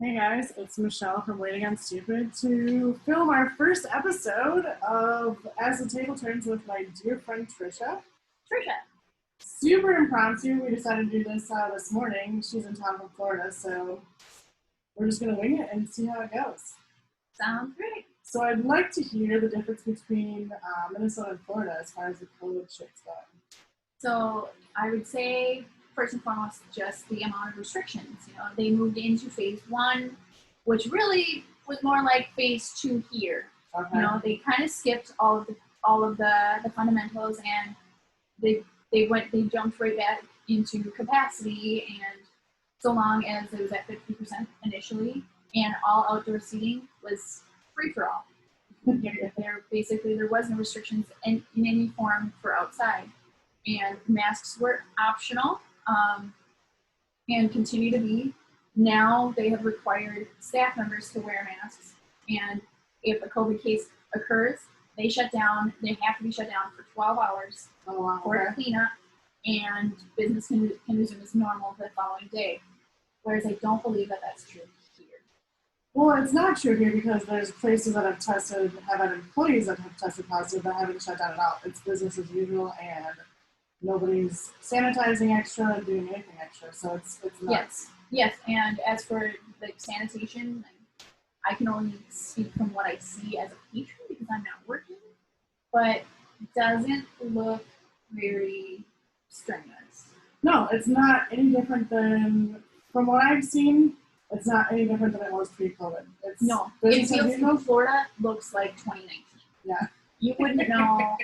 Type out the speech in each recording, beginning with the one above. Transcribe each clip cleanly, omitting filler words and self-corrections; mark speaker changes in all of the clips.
Speaker 1: Hey guys, it's Michelle from Waiting on Stupid to film our first episode of As the Table Turns with my dear friend Tricia.
Speaker 2: Tricia.
Speaker 1: Super impromptu. We decided to do this this morning. She's in town from Florida, so we're just going to wing it and see how it goes.
Speaker 2: Sounds great.
Speaker 1: So I'd like to hear the difference between Minnesota and Florida as far as the COVID shit's going.
Speaker 2: So I would say, first and foremost, just the amount of restrictions. They moved into phase one, which really was more like phase two here.
Speaker 1: Okay.
Speaker 2: They kind of skipped all of the fundamentals, and they jumped right back into capacity, and so long as it was at 50% initially, and all outdoor seating was free for all. There was no restrictions in any form for outside. And masks were optional and continue to be. Now they have required staff members to wear masks. And if a COVID case occurs, they shut down. They have to be shut down for 12 hours for a cleanup, and business can resume as normal the following day. Whereas I don't believe that that's true here.
Speaker 1: Well, it's not true here because there's places that have had employees that have tested positive that haven't shut down at all. It's business as usual, and nobody's sanitizing extra and doing anything extra, so it's nuts.
Speaker 2: Yes, and as for like sanitation, I can only speak from what I see as a patron because I'm not working, but it doesn't look very strenuous.
Speaker 1: No, it's not any different than, from what I've seen, it's not any different than it was pre-COVID.
Speaker 2: It feels like Florida looks like 2019.
Speaker 1: Yeah.
Speaker 2: You wouldn't know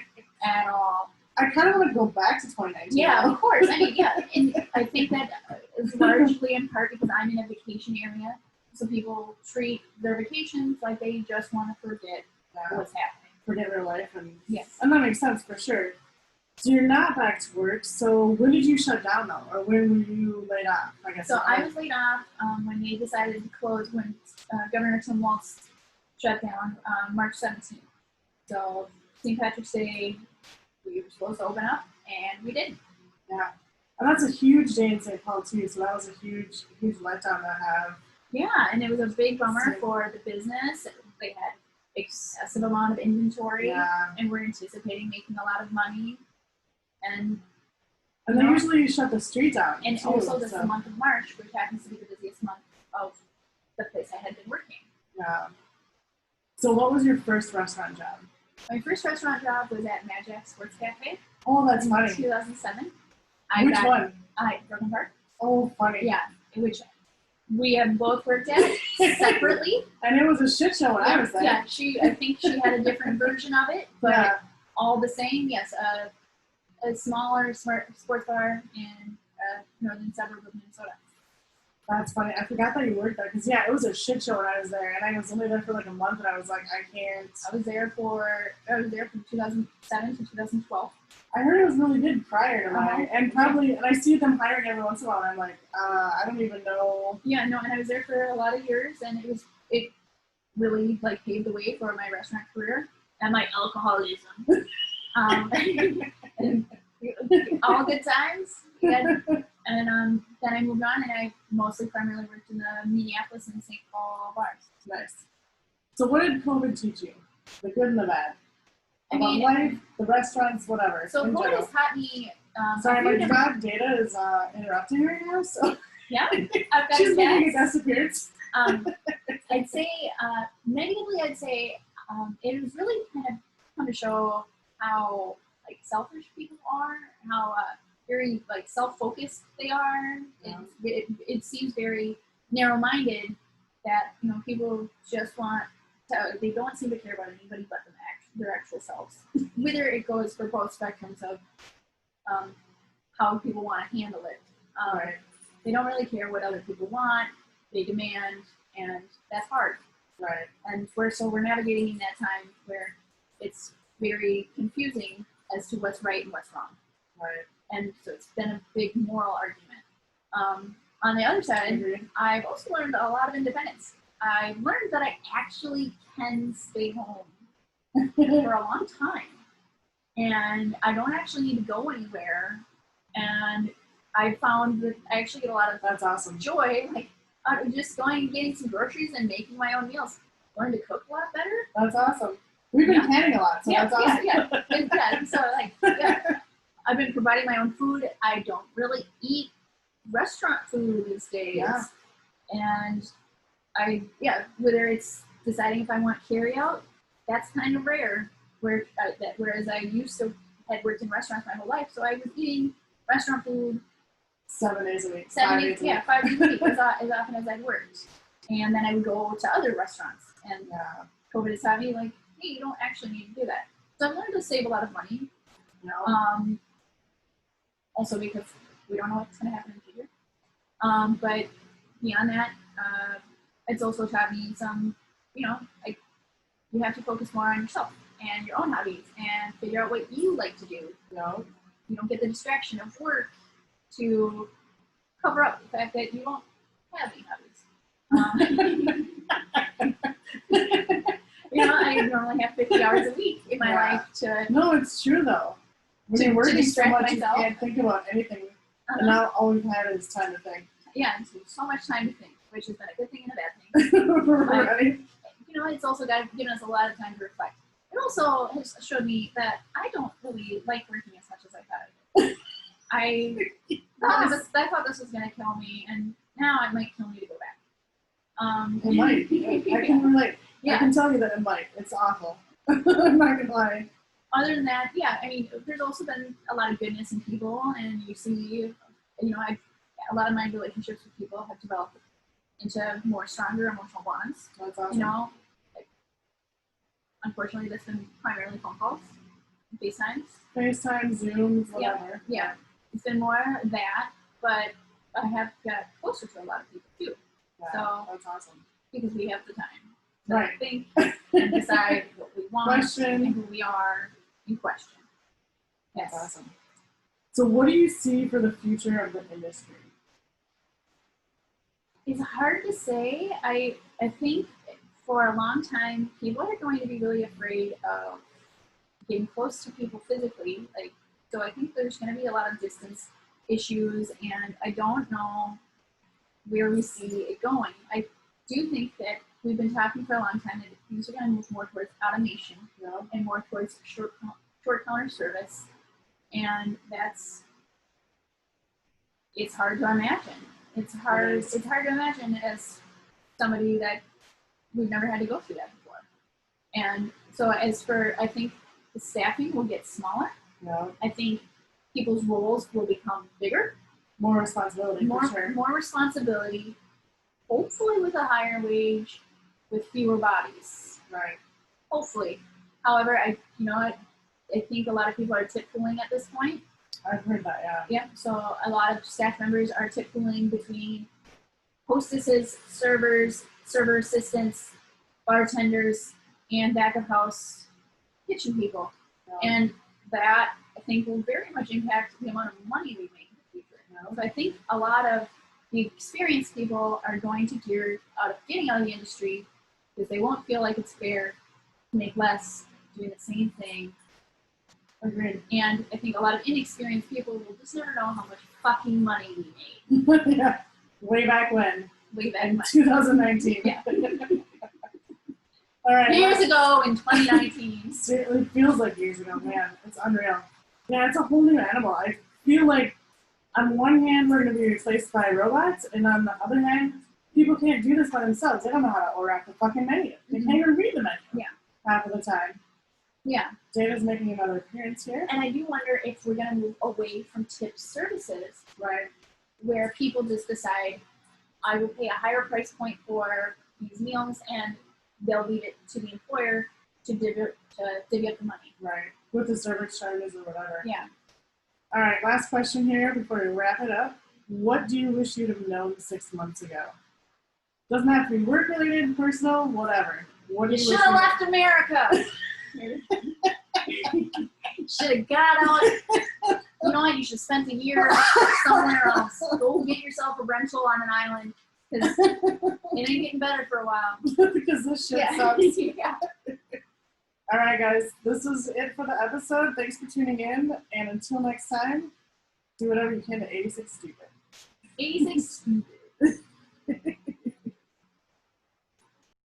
Speaker 2: at all.
Speaker 1: I kind of want to go back to 2019.
Speaker 2: Yeah, of course. I mean, yeah. And I think that is largely in part because I'm in a vacation area. So people treat their vacations like they just want to forget what's happening.
Speaker 1: Forget their life.
Speaker 2: Yes.
Speaker 1: And that makes sense for sure. So you're not back to work. So when did you shut down, though? Or when were you laid off?
Speaker 2: I was laid off when they decided to close, when Governor Tim Walz shut down March 17th. So St. Patrick's Day, we were supposed to open up, and we didn't.
Speaker 1: Yeah. And that's a huge day in St. Paul, too, so that was a huge letdown to have.
Speaker 2: Yeah, and it was a big bummer for the business. They had excessive amount of inventory, and we're anticipating making a lot of money. And
Speaker 1: they usually shut the street down.
Speaker 2: And
Speaker 1: too,
Speaker 2: also the month of March, which happens to be the busiest month of the place I had been working.
Speaker 1: Yeah. So what was your first restaurant job?
Speaker 2: My first restaurant job was at Mad Jack Sports Cafe.
Speaker 1: Oh, that's funny.
Speaker 2: 2007.
Speaker 1: Which one?
Speaker 2: Broken Park.
Speaker 1: Oh, funny.
Speaker 2: Yeah, which we have both worked at separately.
Speaker 1: And it was a shit show when I was there.
Speaker 2: Yeah, I think she had a different version of it, but all the same, yes. A smaller sports bar in northern suburb of Minnesota.
Speaker 1: That's funny. I forgot that you worked there because it was a shit show when I was there, and I was only there for like a month, and I was like, I can't.
Speaker 2: I was there from 2007 to 2012.
Speaker 1: I heard it was really good prior to that, and I see them hiring every once in a while, and I'm like, I don't even know.
Speaker 2: Yeah, no, and I was there for a lot of years, and it really like paved the way for my restaurant career and my alcoholism. And all good times. And then I moved on, and I primarily worked in the Minneapolis and St. Paul bars.
Speaker 1: Nice. So what did COVID teach you? The good and the bad? About life, the restaurants, whatever.
Speaker 2: So COVID has taught me...
Speaker 1: Sorry, my dog Data is interrupting right now, so...
Speaker 2: Yeah, I've got
Speaker 1: she's making a guest appearance.
Speaker 2: I'd say, negatively, it was really kind of show how selfish people are, how very self-focused they are.
Speaker 1: Yeah.
Speaker 2: It seems very narrow-minded that people just want to. They don't seem to care about anybody but their actual selves. Whether it goes for both spectrums of how people want to handle it.
Speaker 1: Right.
Speaker 2: They don't really care what other people want. They demand, and that's hard.
Speaker 1: Right.
Speaker 2: And we're navigating in that time where it's very confusing as to what's right and what's wrong.
Speaker 1: Right.
Speaker 2: And so it's been a big moral argument. On the other side, I've also learned a lot of independence. I learned that I actually can stay home for a long time. And I don't actually need to go anywhere. And I found that I actually get a lot of
Speaker 1: That's awesome.
Speaker 2: joy. Like, Just going and getting some groceries and making my own meals. Learned to cook a lot better.
Speaker 1: That's awesome. We've been canning a lot, so that's awesome.
Speaker 2: Yeah. So I've been providing my own food. I don't really eat restaurant food these days.
Speaker 1: Yeah.
Speaker 2: And whether it's deciding if I want carry out, that's kind of rare. Whereas I used to had worked in restaurants my whole life, so I was eating restaurant food
Speaker 1: 7 days a week.
Speaker 2: 5 days a week as often as I worked. And then I would go to other restaurants. And COVID has taught me, like, hey, you don't actually need to do that. So I've learned to save a lot of money.
Speaker 1: You know?
Speaker 2: Also because we don't know what's going to happen in the future. But beyond that, it's also taught me some, like, you have to focus more on yourself and your own hobbies and figure out what you like to do. You don't get the distraction of work to cover up the fact that you don't have any hobbies. I normally have 50 hours a week in my life to.
Speaker 1: No, it's true though. When you're working so much,
Speaker 2: myself.
Speaker 1: You can't think about anything. And now all we've had is time to think.
Speaker 2: Yeah, and so much time to think, which has been a good thing and a bad thing.
Speaker 1: Right.
Speaker 2: It's also given us a lot of time to reflect. It also has showed me that I don't really like working as much as I thought I did. I thought this was going to kill me, and now it might kill me to go back.
Speaker 1: It might. I can relate. Yeah. I can tell you that it might. It's awful. I'm not going to lie.
Speaker 2: Other than that, there's also been a lot of goodness in people, and you see, a lot of my relationships with people have developed into more stronger emotional bonds.
Speaker 1: That's awesome.
Speaker 2: Unfortunately, that's been primarily phone calls,
Speaker 1: FaceTime, Zooms, whatever.
Speaker 2: Yeah. It's been more that, but I have got closer to a lot of people too.
Speaker 1: Yeah,
Speaker 2: so
Speaker 1: that's awesome.
Speaker 2: Because we have the time
Speaker 1: to
Speaker 2: think and decide what we want and who we are and question. Yes.
Speaker 1: That's awesome. So what do you see for the future of the industry?
Speaker 2: It's hard to say. I think for a long time, people are going to be really afraid of getting close to people physically. So I think there's going to be a lot of distance issues, and I don't know where we see it going. I do think that we've been talking for a long time that things are going to move more towards automation and more towards short counter service, and it's hard to imagine. It's hard to imagine as somebody that we've never had to go through that before. And so I think the staffing will get smaller.
Speaker 1: Yeah.
Speaker 2: I think people's roles will become bigger.
Speaker 1: More responsibility, for sure.
Speaker 2: More responsibility, hopefully with a higher wage, with fewer bodies.
Speaker 1: Right.
Speaker 2: Hopefully. However, I think a lot of people are tip pooling at this point.
Speaker 1: I've heard that, yeah.
Speaker 2: Yeah, so a lot of staff members are tip pooling between hostesses, servers, server assistants, bartenders, and back of house kitchen people. Yeah. And that, I think, will very much impact the amount of money we make in the future. So I think a lot of the experienced people are going to gear out of getting out of the industry because they won't feel like it's fair to make less doing the same thing.
Speaker 1: Agreed.
Speaker 2: And I think a lot of inexperienced people will just never know how much fucking money we made.
Speaker 1: Yeah. Way back when.
Speaker 2: In
Speaker 1: 2019.
Speaker 2: Yeah.
Speaker 1: All right.
Speaker 2: Years ago in 2019.
Speaker 1: It feels like years ago, man. It's unreal. Yeah, it's a whole new animal. I feel like on one hand, we're going to be replaced by robots, and on the other hand, people can't do this by themselves. They don't know how to order off the fucking menu. They can't even read the menu half of the time.
Speaker 2: Yeah.
Speaker 1: Dana's making another appearance here.
Speaker 2: And I do wonder if we're going to move away from tip services,
Speaker 1: right?
Speaker 2: Where people just decide, I will pay a higher price point for these meals, and they'll leave it to the employer to divvy up the money.
Speaker 1: Right. With the service charges or whatever.
Speaker 2: Yeah.
Speaker 1: All right, last question here before we wrap it up. What do you wish you'd have known 6 months ago? Doesn't have to be work-related, personal, whatever. What do you
Speaker 2: should have left America. Should have got out. You know what? You should have spent a year somewhere else. Go get yourself a rental on an island because it ain't getting better for a while.
Speaker 1: Because this shit sucks.
Speaker 2: Yeah.
Speaker 1: All right, guys. This is it for the episode. Thanks for tuning in. And until next time, do whatever you can to 86 Stupid.
Speaker 2: 86 Stupid.